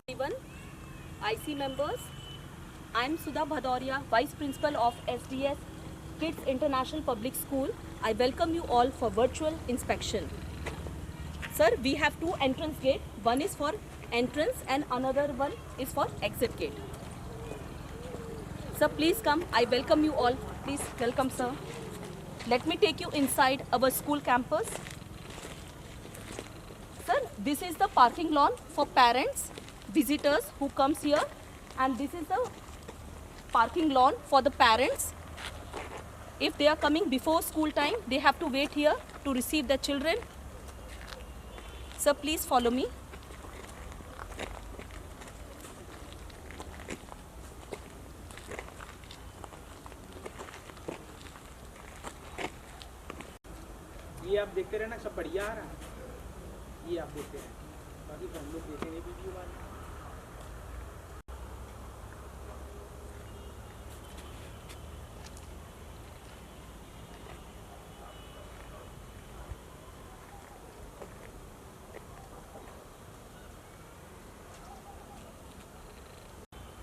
everyone, IC members. I am Sudha Bhadoria, Vice Principal of SDS Kids International Public School. I welcome you all for virtual inspection. Sir, we have two entrance gates. One is for entrance and another one is for exit gate. Sir, please come. I welcome you all. Please welcome, sir. Let me take you inside our school campus. Sir, this is the parking lawn for parents, visitors who comes here, and this is the parking lawn for the parents. If they are coming before school time, they have to wait here to receive their children. Sir, please follow me. ये आप देखते रहना, सब बढ़िया आ रहा है। ये आप देखते रहना, बाकी हम लोग देखेंगे वीडियो बाद में।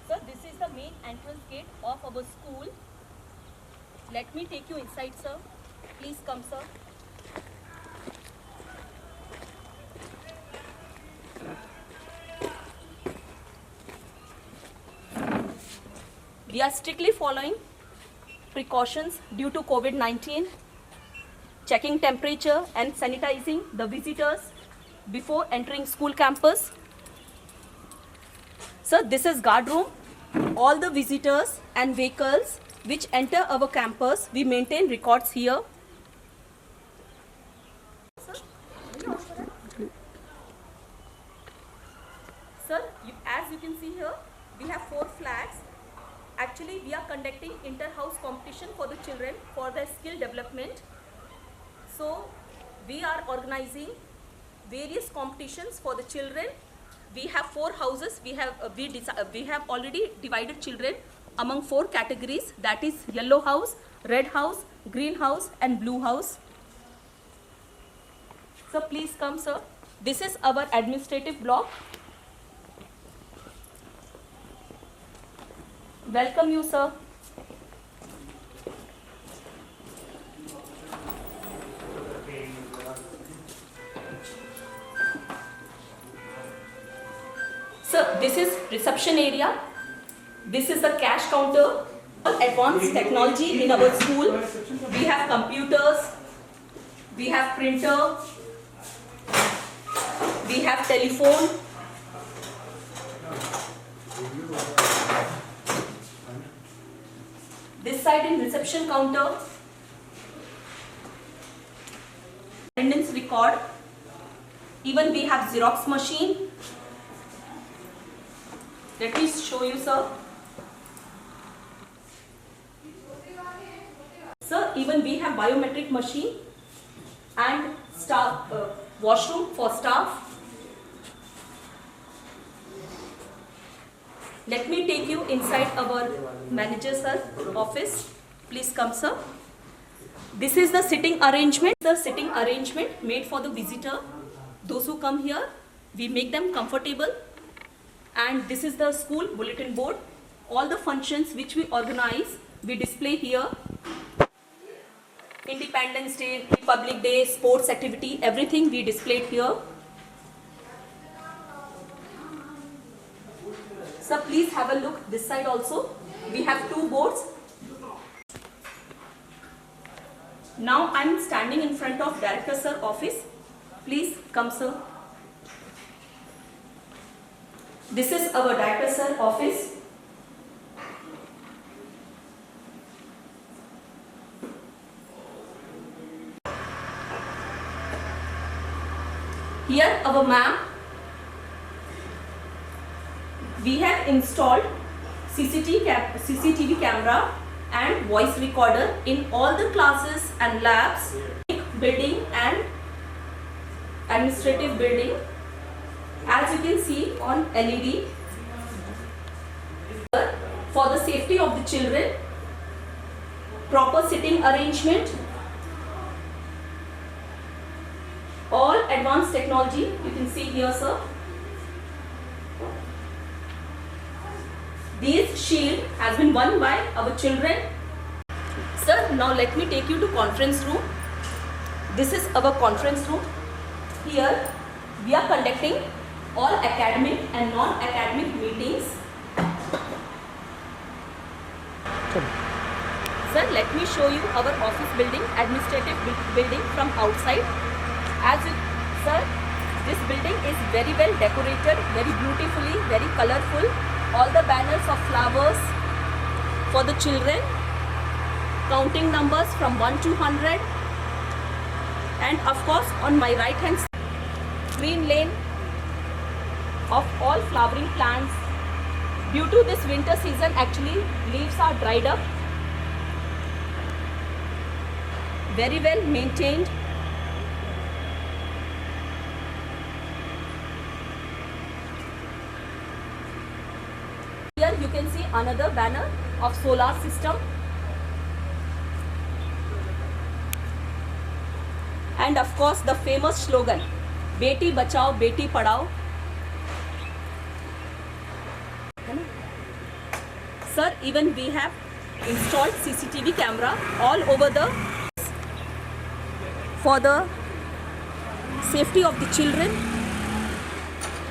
Sir, this is the main entrance gate of our school. Let me take you inside, sir. Please come, sir. We are strictly following precautions due to COVID-19, checking temperature and sanitizing the visitors before entering school campus. Sir, this is guard room. All the visitors and vehicles which enter our campus, we maintain records here. Sir, as you can see here, we have 4 flags. Actually, we are conducting inter-house competition for the children for their skill development. So, we are organizing various competitions for the children. We have 4 houses. We have already divided children among 4 categories. That is yellow house, red house, green house, and blue house. So, please come, sir. This is our administrative block. Welcome you, sir. Sir, this is reception area. This is the cash counter. Advanced technology in our school. We have computers. We have printer. We have telephone. This side in reception counter, attendance record. Even we have Xerox machine. Let me show you, sir. Sir, even we have biometric machine and staff washroom for staff. Let me take you inside our manager, sir, office. Please come, sir. This is the sitting arrangement. The sitting arrangement made for the visitor. Those who come here, we make them comfortable. And this is the school bulletin board. All the functions which we organize, we display here. Independence Day, Republic Day, sports activity, everything we displayed here. So please have a look this side also. We have 2 boards. Now I am standing in front of Director Sir office. Please come, sir. This is our Director Sir office. Here our ma'am. We have installed CCTV camera and voice recorder in all the classes and labs, building and administrative building. As you can see on LED. For the safety of the children, proper sitting arrangement, all advanced technology you can see here, sir. These shield has been won by our children. Sir, now let me take you to conference room. This is our conference room. Here we are conducting all academic and non-academic meetings. Sir, let me show you our office building, administrative building from outside. Sir, this building is very well decorated, very beautifully, very colorful. All the banners of flowers for the children, counting numbers from 1 to 100. And of course, on my right hand side, green lane of all flowering plants. Due to this winter season, actually leaves are dried up. Very well maintained. Here you can see another banner of solar system. And of course the famous slogan, Beti Bachao, Beti Padhao. Sir, even we have installed CCTV camera all over for the safety of the children.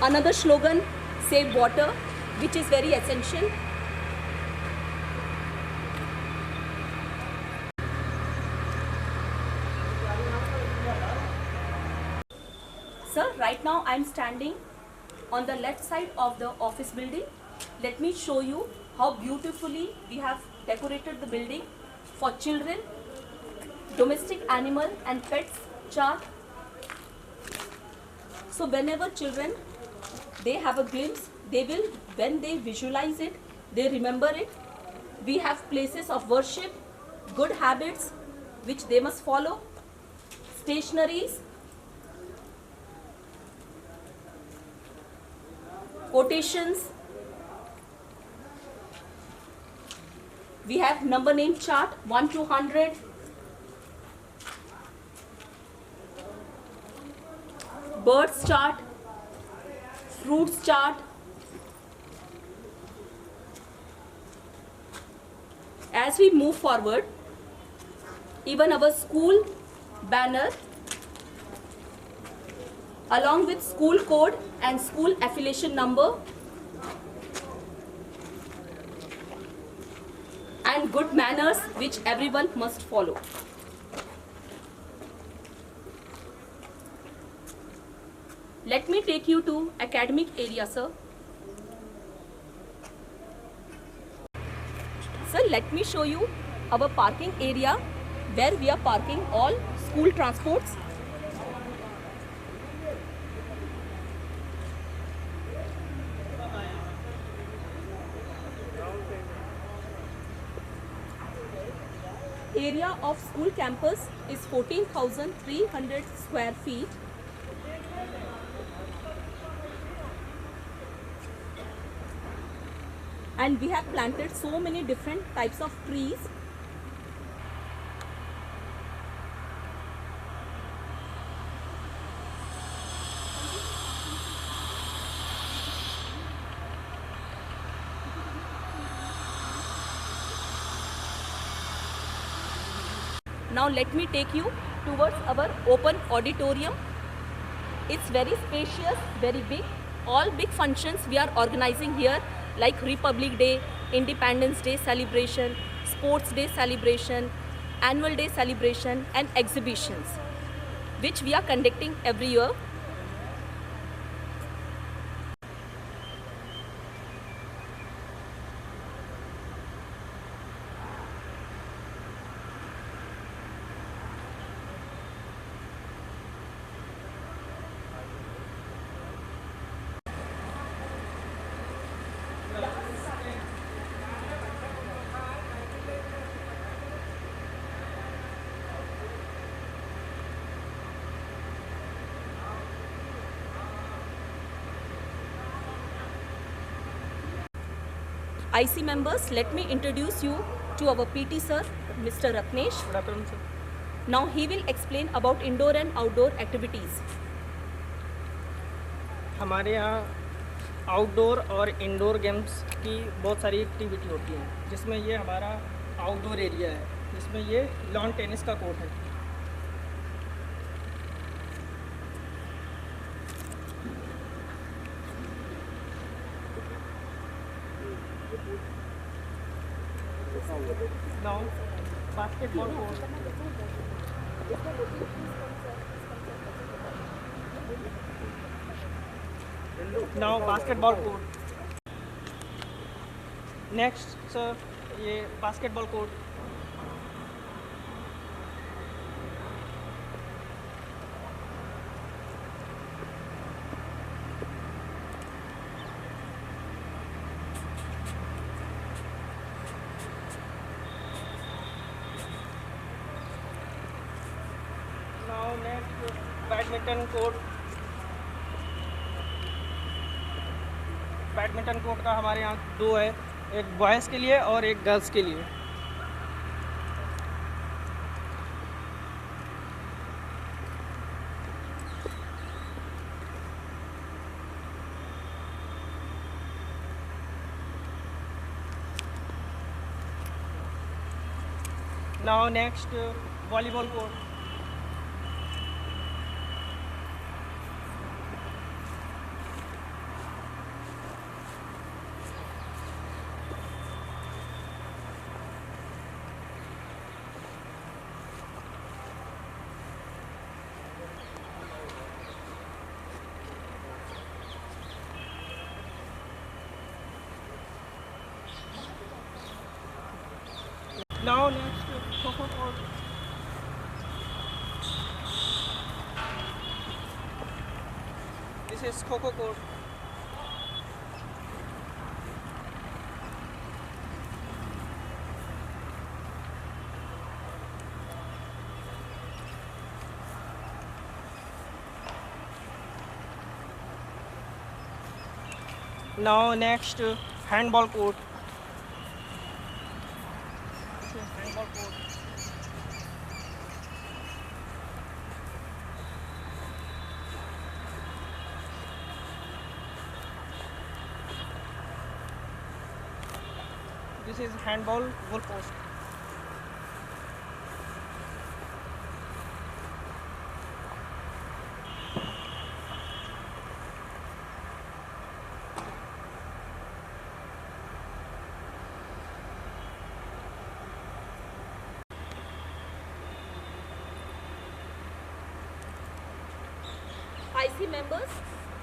Another slogan, Save Water, which is very essential. Sir, right now I am standing on the left side of the office building. Let me show you how beautifully we have decorated the building for children, domestic animal and pets chart. So whenever children, they have a glimpse, they will, when they visualize it, they remember it. We have places of worship, good habits which they must follow, stationaries, quotations. We have number name chart 1 to 100. Birds chart, fruits chart. As we move forward, even our school banner along with school code and school affiliation number and good manners which everyone must follow. Let me take you to academic area, sir. Sir, let me show you our parking area where we are parking all school transports. Area of school campus is 14,300 square feet. And we have planted so many different types of trees. Now let me take you towards our open auditorium. It's very spacious, very big. All big functions we are organizing here, like Republic Day, Independence Day celebration, Sports Day celebration, Annual Day celebration and exhibitions, which we are conducting every year. IC members, let me introduce you to our PT sir, Mr. Ratnesh. Good afternoon, sir. Now he will explain about indoor and outdoor activities. हमारे यहाँ outdoor और indoor games की बहुत सारी activity होती हैं, जिसमें ये हमारा आउटडोर एरिया है, जिसमें ये लॉन टेनिस का कोर्ट है। Now basketball court. Now basketball court. Next sir, ये basketball court. Now next badminton court. Badminton court का हमारे यहाँ दो है, एक बॉयज़ के लिए और एक गर्ल्स के लिए। Now next volleyball court. Now next Kho-Kho court. This is Kho-Kho court. Now next handball court. This is handball court. This is handball goal post. IC members,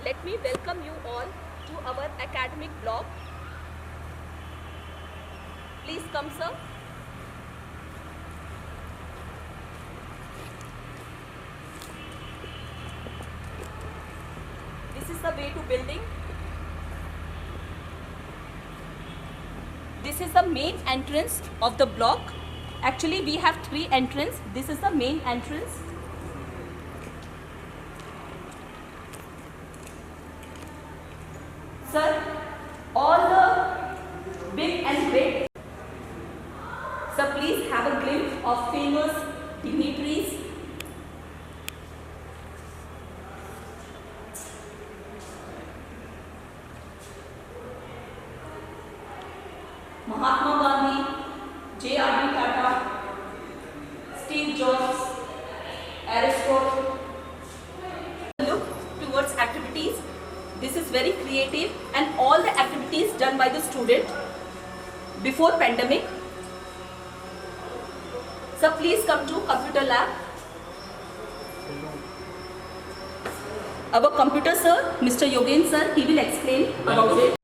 let me welcome you all to our academic block. Please come, sir. This is the way to building. This is the main entrance of the block. Actually, we have 3 entrances. This is the main entrance. Sir, all the big and great. Sir, please have a glimpse of famous dignitaries. Mahatma Gandhi, J.R.D. Tata, Steve Jobs, Aristotle. Look towards activities. This is very creative, and all the activities done by the student before pandemic. So please come to computer lab. Our computer sir, Mr. Yogen sir, he will explain about it.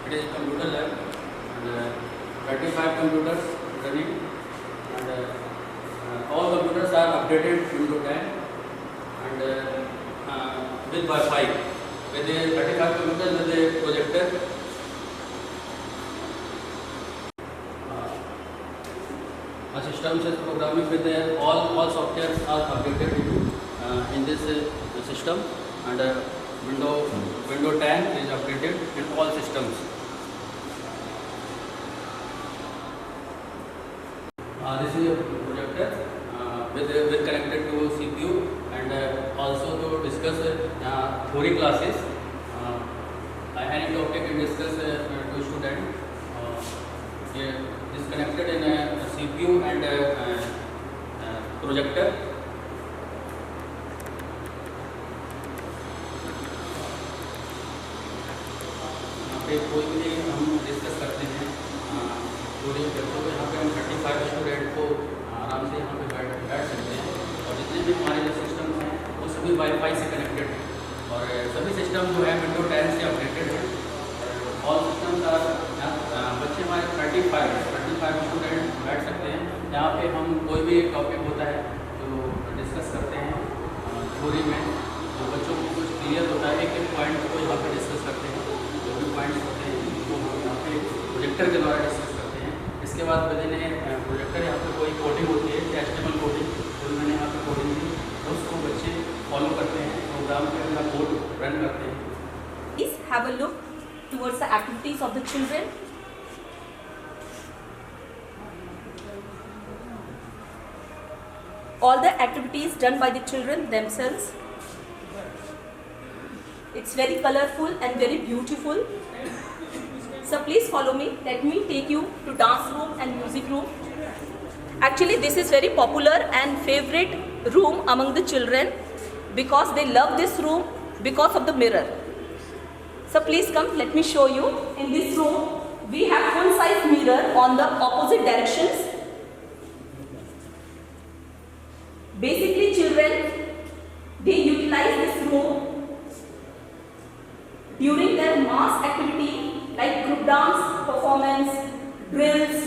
It is computer lab and 35 computers running, and all computers are updated Windows 10 and with Wi-Fi. With the 35 computers with a projector. A system is programming with all softwares are updated in this system, and Windows 10 is updated in all systems. This is a projector with connected to CPU, and also to discuss theory classes. any topic to discuss to student. This connected in a CPU and projector. यहाँ पे कोई भी हम discuss करते हैं पूरे बच्चों को, यहाँ पे हम 35 स्टूडेंट को आराम से यहाँ पे बैठ सकते हैं। और जितने भी हमारे जो सिस्टम हैं वो सभी वाईफाई से कनेक्टेड हैं और सभी सिस्टम जो है विंडो 10 से अपडेटेड है। ऑल सिस्टम का बच्चे हमारे 35 स्टूडेंट बैठ सकते हैं। यहाँ पे हम कोई भी टॉपिक होता है जो डिस्कस करते हैं थ्योरी में, जो बच्चों को कुछ क्लियर होता है, एक पॉइंट को यहाँ पे डिस्कस करते हैं। जो भी पॉइंट्स होते हैं वो हम यहाँ पे प्रोजेक्टर के द्वारा डिस्कस करते हैं। इसके बाद बदले प्रोजेक्टर यहाँ पे कोई कोडिंग होती है, HTML कोडिंग, तो मैंने यहाँ पे कोडिंग दी, उसको बच्चे फॉलो करते हैं, प्रोग्राम पे अपना कोड रन करते हैं। Please have a look towards the activities of the children. All the activities done by the children themselves. It's very colorful and very beautiful. So please follow me. Let me take you to dance room and music room. Actually, this is very popular and favorite room among the children because they love this room because of the mirror. So please come, let me show you. In this room, we have full-size mirror on the opposite directions. Basically, children, they utilize this room during their mass activity like group dance, performance, drills,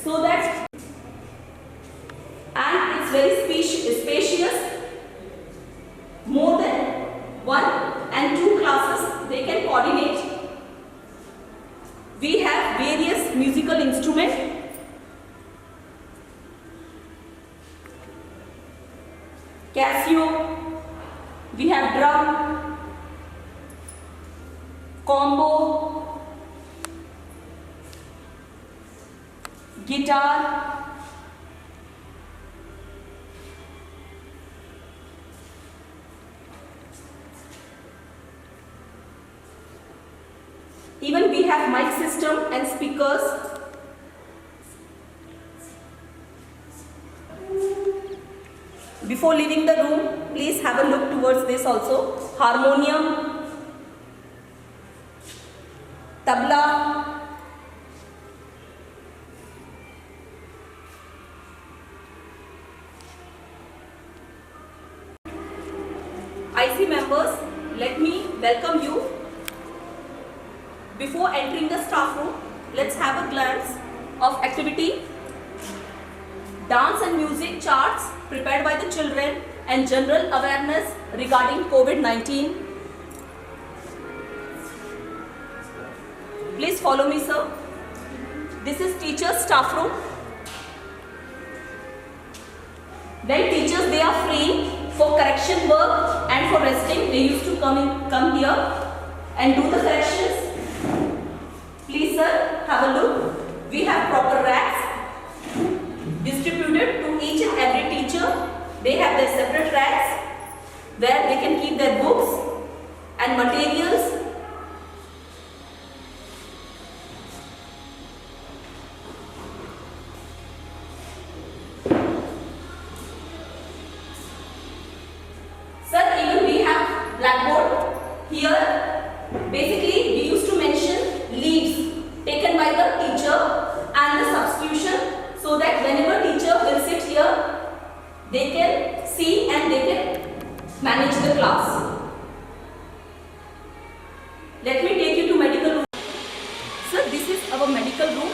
so that, and it's very spacious, more than 1 and 2 classes they can coordinate. We have various musical instruments. Casio, we have drum, combo, guitar, even we have mic system and speakers. Before leaving the room, please have a look towards this also. Harmonium, tabla, IC members, let me welcome you. Before entering the staff room, let's have a glance of activity. Dance and music charts prepared by the children and general awareness regarding COVID-19. Please follow me, sir. This is teachers' staff room. When teachers they are free for correction work and for resting, they used to come here and do the corrections. Please, sir, have a look. We have proper racks distributed to each and every teacher. They have their separate racks where they can keep their books and materials. Sir, even we have blackboard here. Basically, we used to mention leaves taken by the teacher and the substitution, so that whenever teacher will sit here, they can see and they can manage the class. Let me take you to medical room. Sir, this is our medical room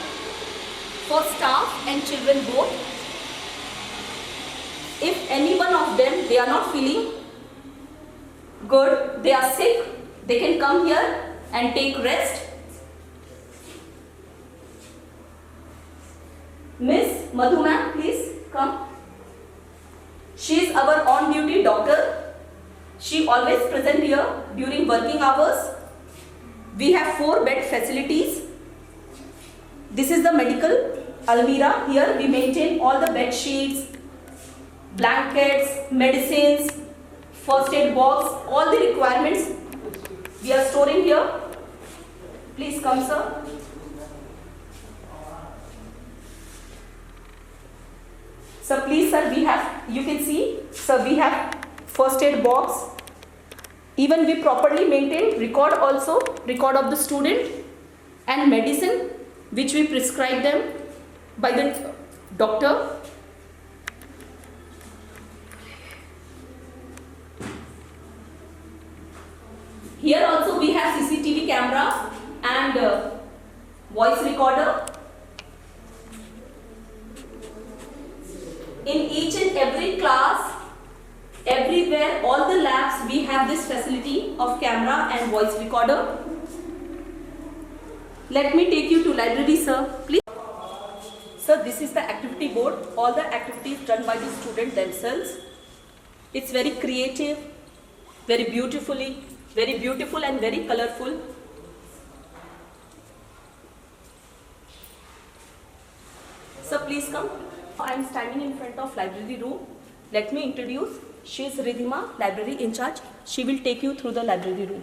for staff and children both. If any one of them, they are not feeling good, they are sick, they can come here and take rest. Miss Madhu ma'am, please come. She is our on-duty doctor. She always present here during working hours. We have 4 bed facilities. This is the medical almirah. Here we maintain all the bed sheets, blankets, medicines, first aid box, all the requirements we are storing here. Please come, sir. So please, sir, we have, you can see, sir, we have first aid box. Even we properly maintain record also, record of the student and medicine which we prescribe them by the doctor. Here also we have CCTV camera and voice recorder. In each and every class, everywhere, all the labs, we have this facility of camera and voice recorder. Let me take you to library, sir, please. Sir, this is the activity board. All the activities done by the student themselves. It's very creative, very beautiful and very colorful. Sir, please come. I am standing in front of library room. Let me introduce. She is Ridhima, library in charge. She will take you through the library room.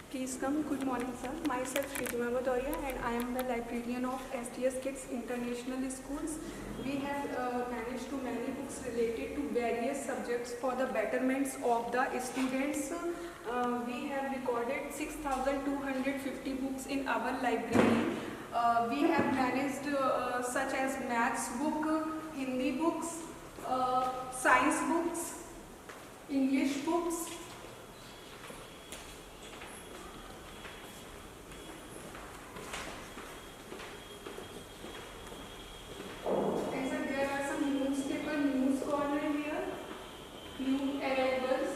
Please come. Good morning, sir. Myself Ridhima Bhadoria and I am the librarian of STS Kids International Schools. We have managed to many books related to various subjects for the betterments of the students. We have recorded 6,250 books in our library. We have managed such as maths book, Hindi books, science books, English books. And so there are some newspaper news corner here, new arrivals,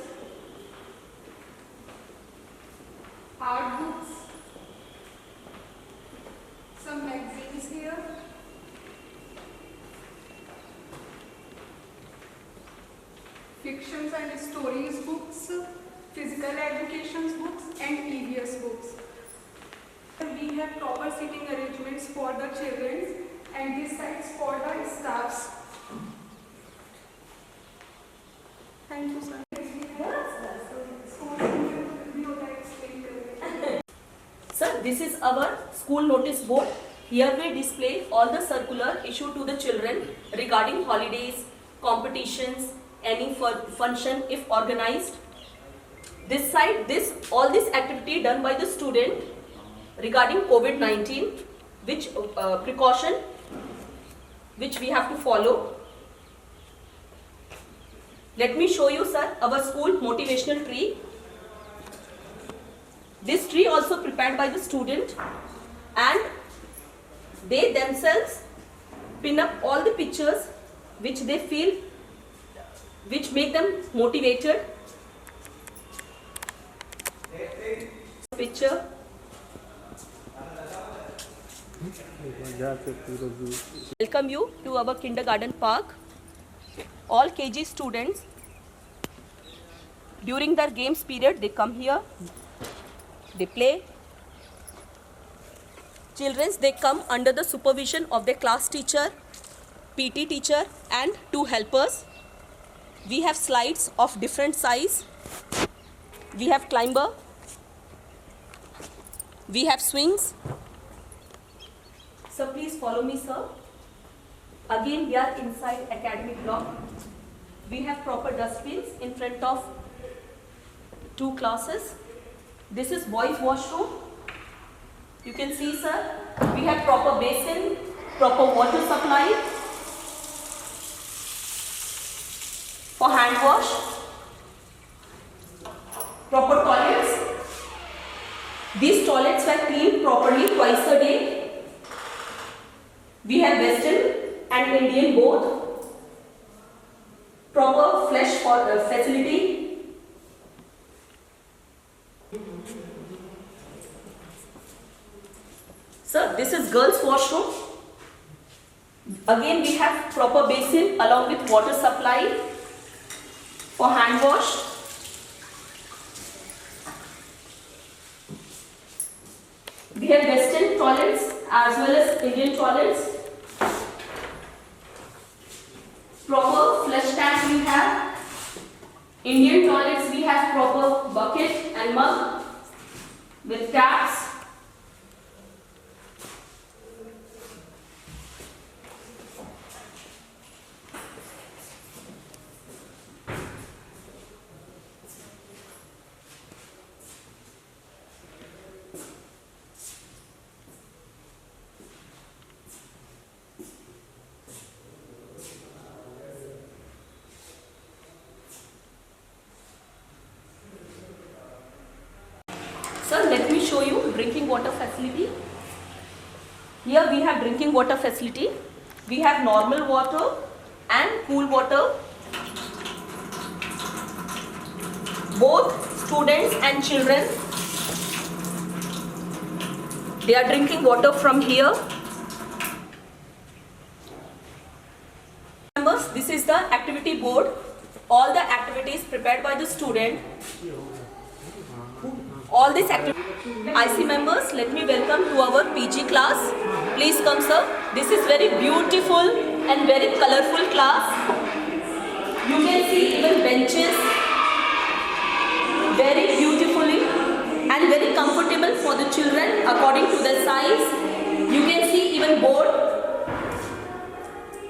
art books, some magazines here. Fictions and stories books, physical education books and EVS books. We have proper seating arrangements for the children and this sides for the staffs. Thank you, sir. Sir, this is our school notice board. Here we display all the circular issued to the children regarding holidays, competitions, any function if organized. This side, all this activity done by the student regarding COVID-19, which precaution which we have to follow. Let me show you, sir, our school motivational tree. This tree also prepared by the student and they themselves pin up all the pictures which they feel, which make them motivated. Picture. Welcome you to our kindergarten park. All KG students, during their games period, they come here, they play. Children, they come under the supervision of their class teacher, PT teacher and 2 helpers. We have slides of different size. We have climber. We have swings. So please follow me, sir. Again, we are inside academic block. We have proper dustbins in front of 2 classes. This is boys' washroom. You can see, sir, we have proper basin, proper water supply for hand wash, proper toilets. These toilets were cleaned properly twice a day. We have Western and Indian both. Proper flush for facility. Sir, this is girls' washroom. Again, we have proper basin along with water supply for hand wash. We have Western toilets as well as Indian toilets. Proper flush tank we have. Indian toilets we have proper bucket and mug with taps. drinking water facility. Here we have drinking water facility. We have normal water and cool water. Both students and children, they are drinking water from here. Members, this is the activity board. All the activities prepared by the student. All these activities. IC members, let me welcome to our PG class. Please come, sir. This is very beautiful and very colorful class. You can see even benches, very beautifully and very comfortable for the children according to their size. You can see even board,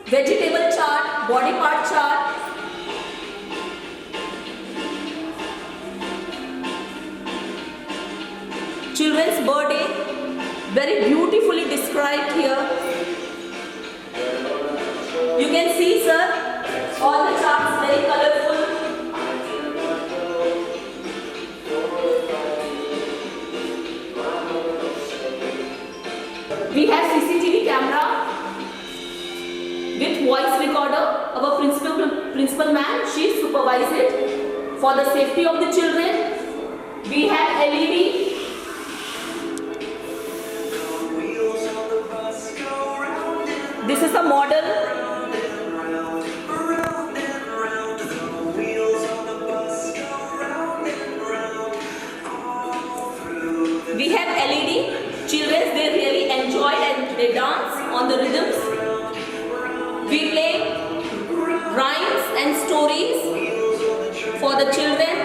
vegetable chart, body part chart. Children's birthday, very beautifully described here. You can see, sir, all the charts very colorful. We have CCTV camera with voice recorder. Our principal man, she supervises it for the safety of the children. We have LED. This is a model. We have LED. Children, they really enjoy and they dance on the rhythms. We play rhymes and stories for the children.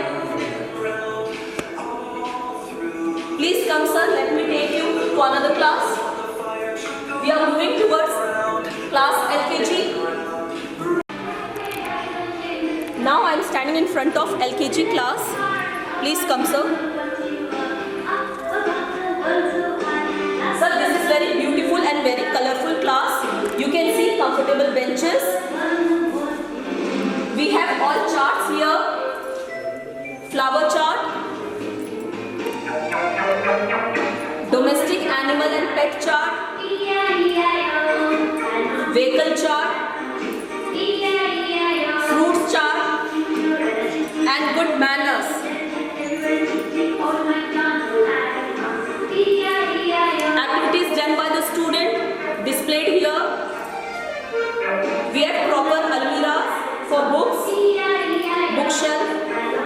Please come, sir. Let me take you to another class. We are moving towards class LKG. Now I am standing in front of LKG class. Please come, sir. Sir, this is very beautiful and very colorful class. You can see comfortable benches. We have all charts here. Flower chart, domestic animal and pet chart, vehicle chart, fruits chart, and good manners. Activities done by the student displayed here. We have proper almirahs for books, bookshelf,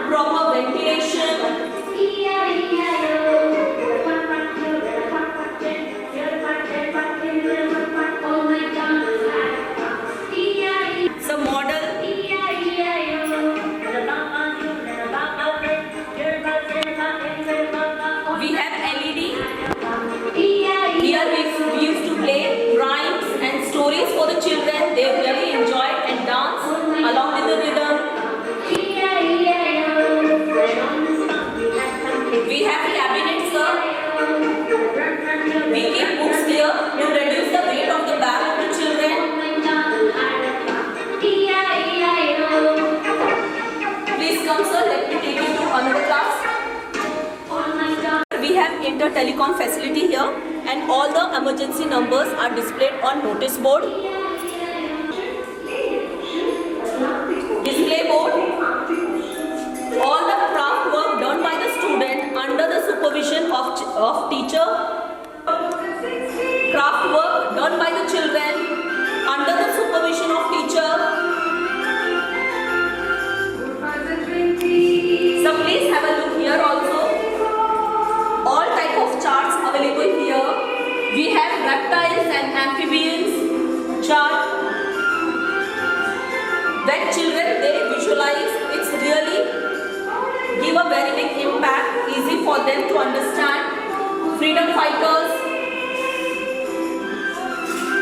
proper ventilation. Some model. We have LED. Here we used to play rhymes and stories for the children. They really enjoy and dance along with the rhythm. We have cabinets, sir. We keep books here to reduce the weight of the bag of the children. Please come, sir. Let me take you to another class. We have inter-telecom facility here and all the emergency numbers are displayed on notice board. Display board. All the craft work done by the student under the supervision of teacher. Craft work done by the children under the supervision of teacher. So please have a look here also. All type of charts available here. We have reptiles and amphibians chart. When children they visualize, it's really give a very big impact, easy for them to understand. Freedom fighters,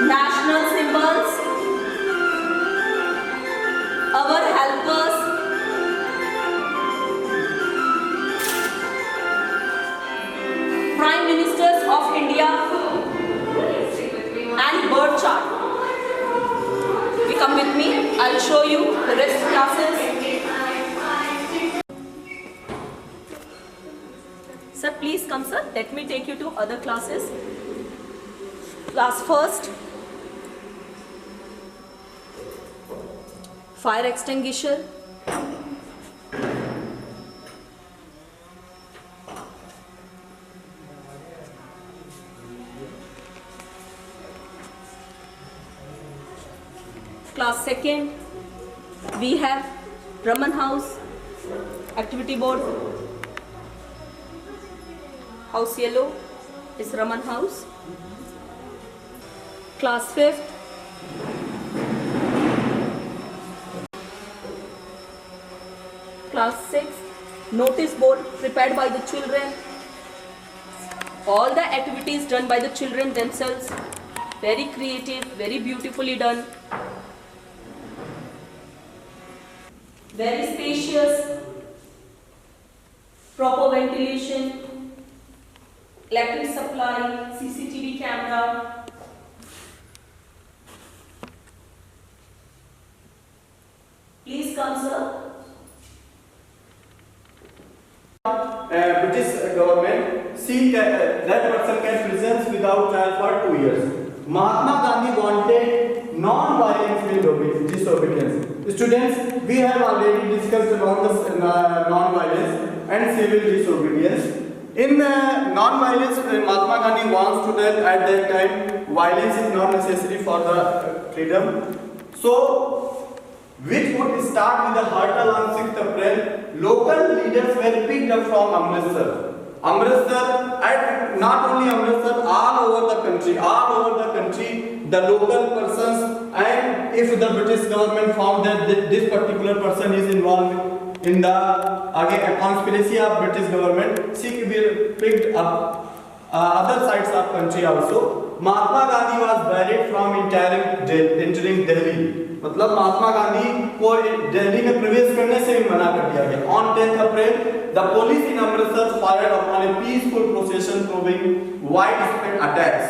national symbols, our helpers, Prime Ministers of India, and bird chart. You come with me, I'll show you the rest classes. Sir, please come. come sir, let me take you to other classes. Class first, fire extinguisher. Class second, we have Raman House, activity board. House yellow is Raman House. Class fifth, class sixth, notice board prepared by the children. All the activities done by the children themselves. Very creative, very beautifully done. Very spacious, proper ventilation, electric supply, CCTV camera. Please come, sir. British government see that person can presence without trial for 2 years. Mahatma Gandhi wanted non-violence with disobedience. Students, we have already discussed about this non-violence and civil disobedience. In non-violence, Mahatma Gandhi wants to that at that time violence is not necessary for the freedom. So, which would start with the hurdle on 6th April. Local leaders were picked up from Amritsar. And not only Amritsar, all over the country, the local persons, and if the British government found that this particular person is involved in the conspiracy of British government, Sikh will picked up other sides of country also. Mahatma Gandhi was barred from entering Delhi. मतलब महात्मा गांधी को दिल्ली में प्रवेश करने से भी मना कर दिया गया. On 10th April, the police in Amritsar fired upon a peaceful procession proving widespread attacks.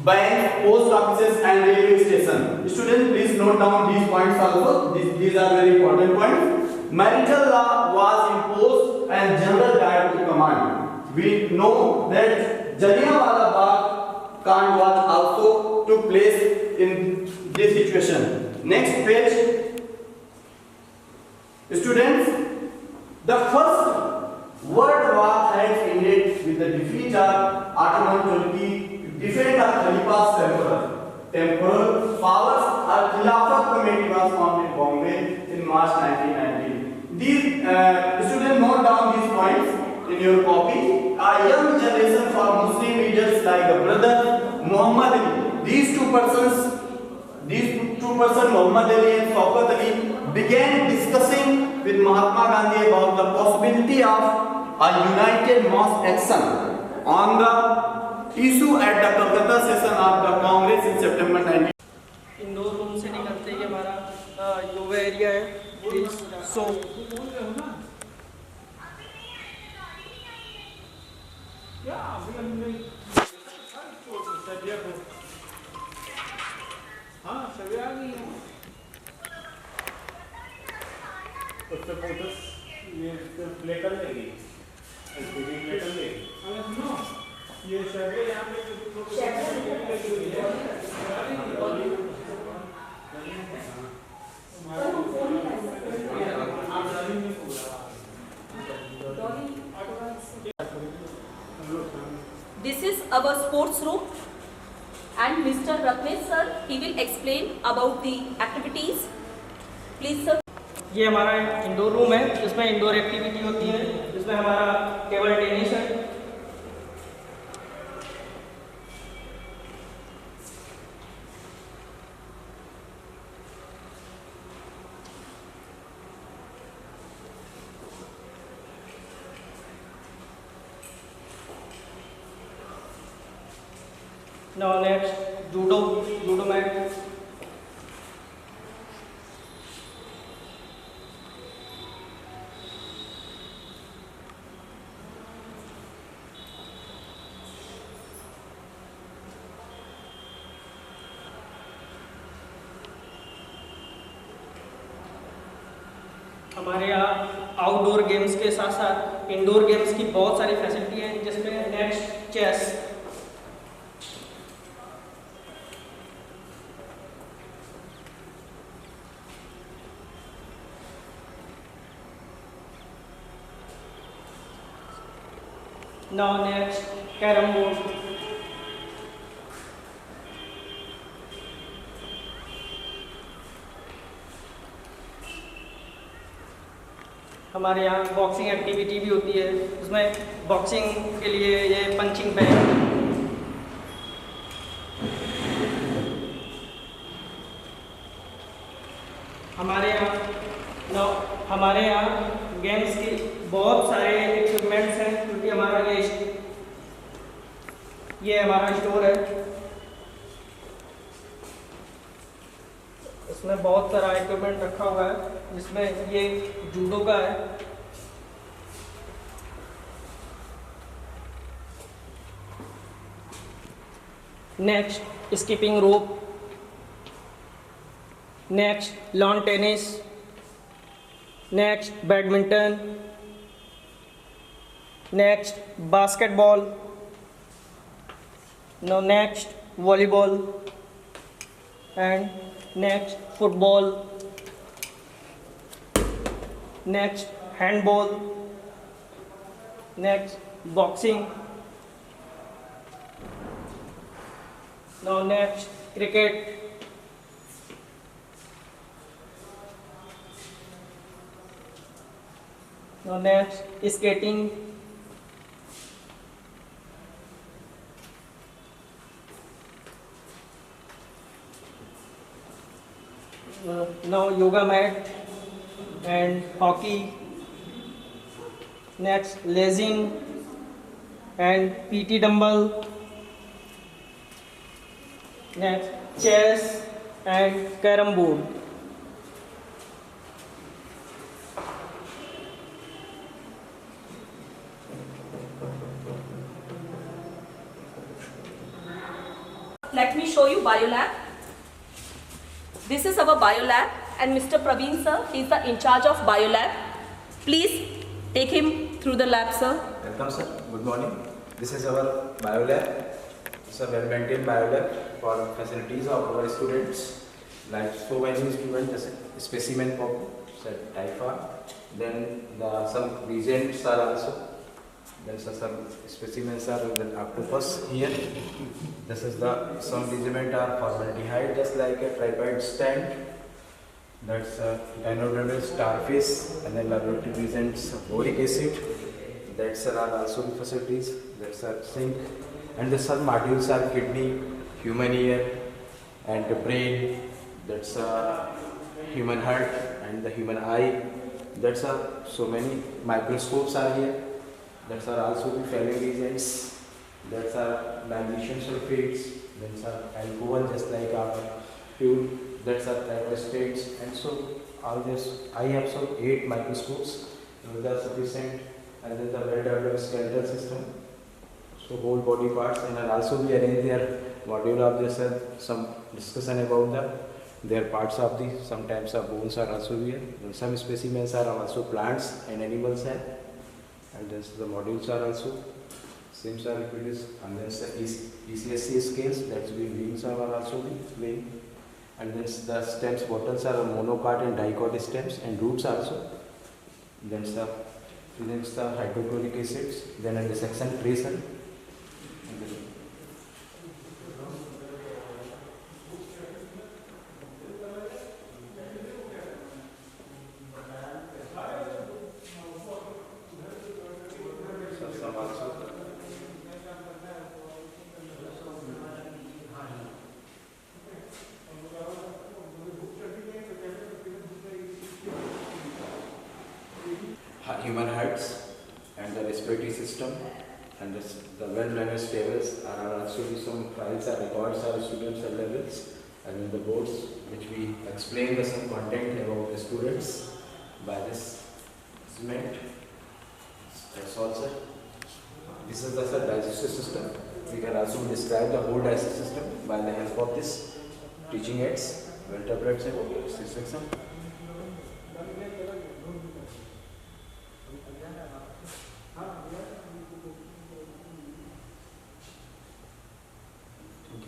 Banks, post offices and railway stations. Students, please note down these points also. These are very important points. Martial law was imposed and general died to command. We know that Jallianwala Bagh Kand was also took place in this situation. Next page. Students, the first World War had ended with the defeat of Ottoman Turkey, defeat of Khalifa's temporal powers. A Khilafat committee was formed in Bombay in March 1990. These students, note down these points in your copy. A young generation for Muslim leaders like the brother Muhammad Ali. These two persons, Muhammad Ali and Shaukat Ali, began discussing with Mahatma Gandhi about the possibility of a united mass action on the issue at the Kolkata session of the Congress in September 19. Indoor room से निकलते ही हमारा yoga area है. Please so हाँ सभी आ गई हैं. उससे photos ये प्ले कर लेगी, प्ले कर लेगी. अरे सुनो, ये सभी यहाँ पे This is our sports room. And Mr. Ratnesh sir, he will explain about the activities. Please sir. ये हमारा इंडोर रूम है जिसमें इंडोर एक्टिविटी होती है, जिसमें हमारा टेबल टेनिस है. Now next, judo mat. हमारे यहाँ आउटडोर गेम्स के साथ साथ इंडोर गेम्स की बहुत सारी फैसिलिटी हैं, जिसमें next chess. Now next carrom board. हमारे यहाँ बॉक्सिंग एक्टिविटी भी होती है, उसमें बॉक्सिंग के लिए ये पंचिंग बैग। हमारे यहाँ गेम्स की बहुत सारे इक्विपमेंट्स हैं, क्योंकि हमारा ये हमारा स्टोर है। इसमें बहुत सारा इक्विपमेंट रखा हुआ है, जिसमें ये जूडो का है। Next skipping rope, next lawn tennis, next badminton, next basketball, now next volleyball and next football, next handball, next boxing, now next cricket, now next skating, now yoga mat and hockey, next lazing and PT dumbbell, next chess and carom board. Let me show you biolab. This is our biolab, and Mr. Praveen sir, he is the in charge of biolab. Please take him through the lab, sir. Welcome, sir. Good morning. This is our biolab. It's a well-maintained biolab for facilities of our students. Like so many students, specimen pop, typha. Then some reagents are also. Then some specimens are with the octopus here. This is some reagent are formaldehyde, just like a tripod stand. That's anodized starfish, and then laboratory reagents boric acid. That's are also the facilities. That's zinc, and the some modules are kidney, human ear, and the brain. That's human heart and the human eye. That's so many microscopes are here. That's are also the failing reagents. That's magnesium sulfates. That's alcohol, just like our fuel. That's triphosphate. And so all this, I have some 8 microscopes. Those are sufficient. And then the well-developed skeletal system. So whole body parts, and I'll also be arrange their module of this some discussion about their parts of the sometimes bones are also here. And some specimens are also plants and animals here. And then the modules are also same are reproduced, and then the ECSC scales, that's been wings are also being, and then the stems bottles are monocot and dicot stems, and roots also. Then the hydrochloric acids, then a dissection tracer. Human hearts and the respiratory system, and the well-managed tables are also some files or records of students at levels, and in the boards which we explain the some content about the students by this instrument. That's all, sir. This is the digestive system. We can also describe the whole digestive system by the help of this teaching aids, vertebrates and section.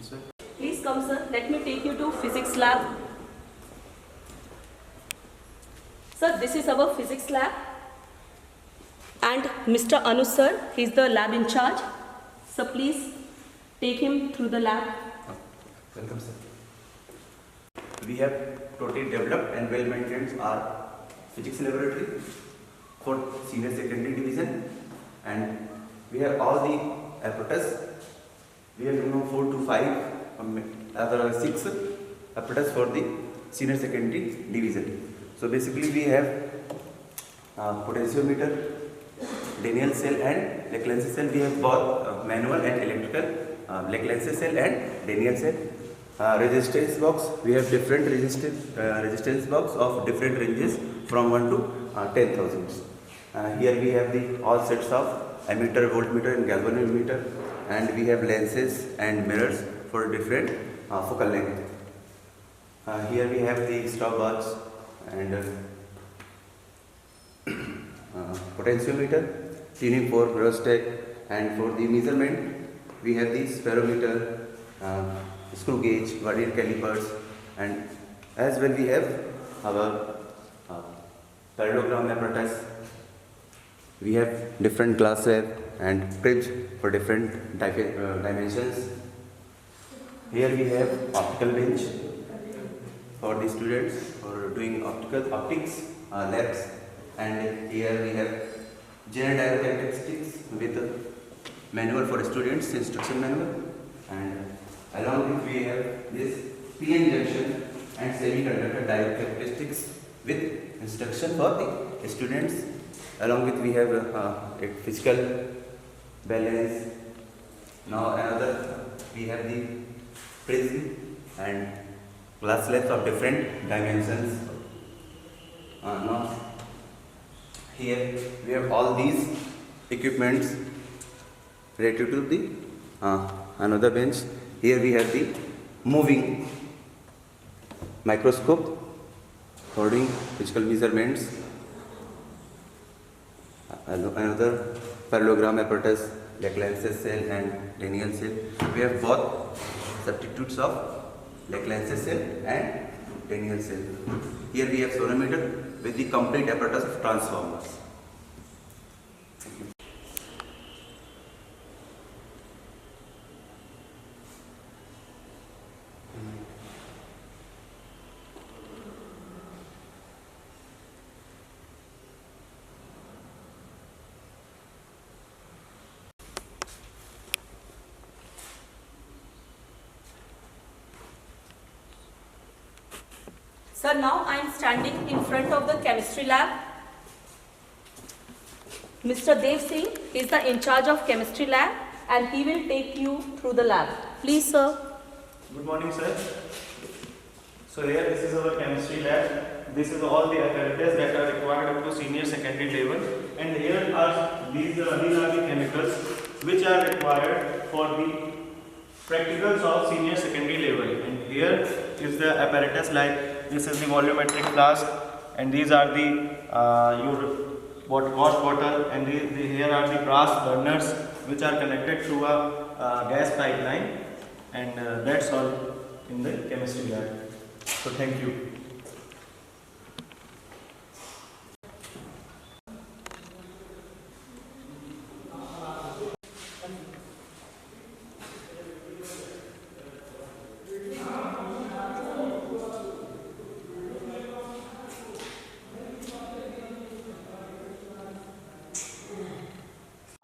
sir. Please come, sir. Let me take you to physics lab. Sir, this is our physics lab. And Mr. Anu sir, he is the lab in charge. So please take him through the lab. Welcome, sir. We have totally developed and well maintained our physics laboratory for senior secondary division, and we have all the apparatus. We have 4 to 5 other 6 apparatus for the senior secondary division. So basically we have potentiometer, Daniell cell and Leclanché cell. We have both manual and electrical Leclanché cell and Daniell cell. Resistance box, we have different resistance box of different ranges from 1 to 10,000. Here we have the all sets of ammeter, voltmeter and galvanometer, and we have lenses and mirrors for different focal length. Here we have the stopwatch and potentiometer, tuning for rheostat, and for the measurement we have the spirometer, screw gauge, vernier calipers, and as well we have our parallelogram apparatus. We have different glass slab and fridge for different dimensions. Here we have optical bench for the students for doing optics labs, and here we have general diagnostics with manual for students, instruction manual, and along with we have this PN junction and semiconductor diode characteristics with instruction for the students. Along with we have a physical balance. Now another we have the prism and glass slabs of different dimensions. Now here we have all these equipments related to the another bench. Here we have the moving microscope for doing physical measurements. Another parallelogram apparatus, Leclanché cell and Daniell cell. We have both substitutes of Leclanché cell and Daniell cell. Here we have sonometer with the complete apparatus of transformers. Sir, now I am standing in front of the chemistry lab. Mr. Dev Singh is the in charge of chemistry lab and he will take you through the lab. Please, sir. Good morning, sir. So here this is our chemistry lab. This is all the apparatus that are required up to senior secondary level, and here are these are the chemicals which are required for the practicals of senior secondary level. And here is the apparatus, like this is the volumetric flask, and these are the your wash bottle, and here are the brass burners which are connected to a gas pipeline, and that's all in the chemistry lab. So thank you.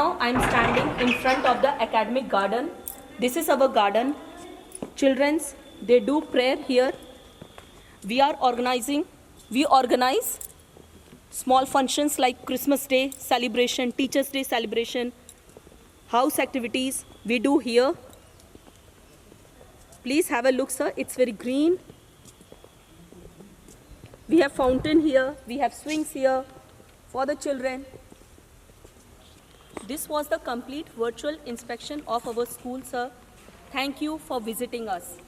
Now I am standing in front of the academic garden. This is our garden. Children's, they do prayer here. We organize small functions like Christmas Day celebration, Teachers Day celebration, house activities we do here. Please have a look, sir. It's very green. We have fountain here. We have swings here for the children. This was the complete virtual inspection of our school, sir. Thank you for visiting us.